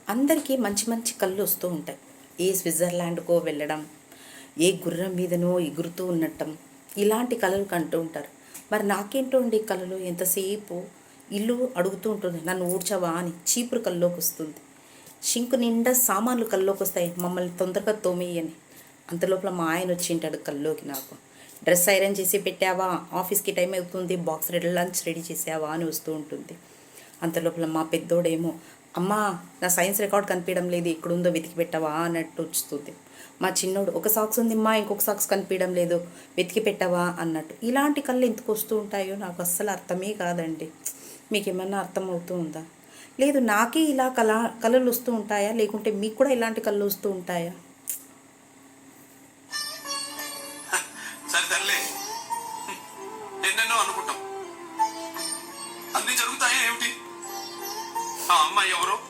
అందరికీ మంచి మంచి కళ్ళు వస్తూ ఉంటాయి. ఏ స్విట్జర్లాండ్కో వెళ్ళడం, ఏ గుర్రం మీదనో ఎగురుతూ ఉండటం, ఇలాంటి కళలు కంటూ ఉంటారు. మరి నాకేంటో అండి కళలు ఎంతసేపు ఇల్లు అడుగుతూ ఉంటుంది, నన్ను ఊడ్చవా అని. చీపురు కల్లోకి వస్తుంది, షింకు నిండా సామాన్లు కల్లోకి వస్తాయి, మమ్మల్ని తొందరగా తోమేయని. అంతలోపల మా ఆయన వచ్చింటాడు కల్లోకి. నాకు డ్రెస్ ఐరన్ చేసి పెట్టావా, ఆఫీస్కి టైం అవుతుంది, బాక్స్ రెడీ, లంచ్ రెడీ చేసావా అని వస్తూ ఉంటుంది. అంతలోపల మా పెద్దోడేమో, అమ్మా నా సైన్స్ రికార్డ్ కనిపించడం లేదు, ఎక్కడుందో వెతికి పెట్టవా అన్నట్టు వస్తుంది. మా చిన్నోడు, ఒక సాక్స్ ఉంది అమ్మా, ఇంకొక సాక్స్ కనిపించడం లేదు, వెతికి పెట్టవా అన్నట్టు. ఇలాంటి కళ్ళు ఎందుకు వస్తూ ఉంటాయో నాకు అస్సలు అర్థమే కాదండి. మీకు ఏమన్నా అర్థం అవుతూ ఉందా? లేదు నాకే ఇలా కళలు వస్తూ ఉంటాయా, లేకుంటే మీకు కూడా ఇలాంటి కళ్ళు వస్తూ ఉంటాయా?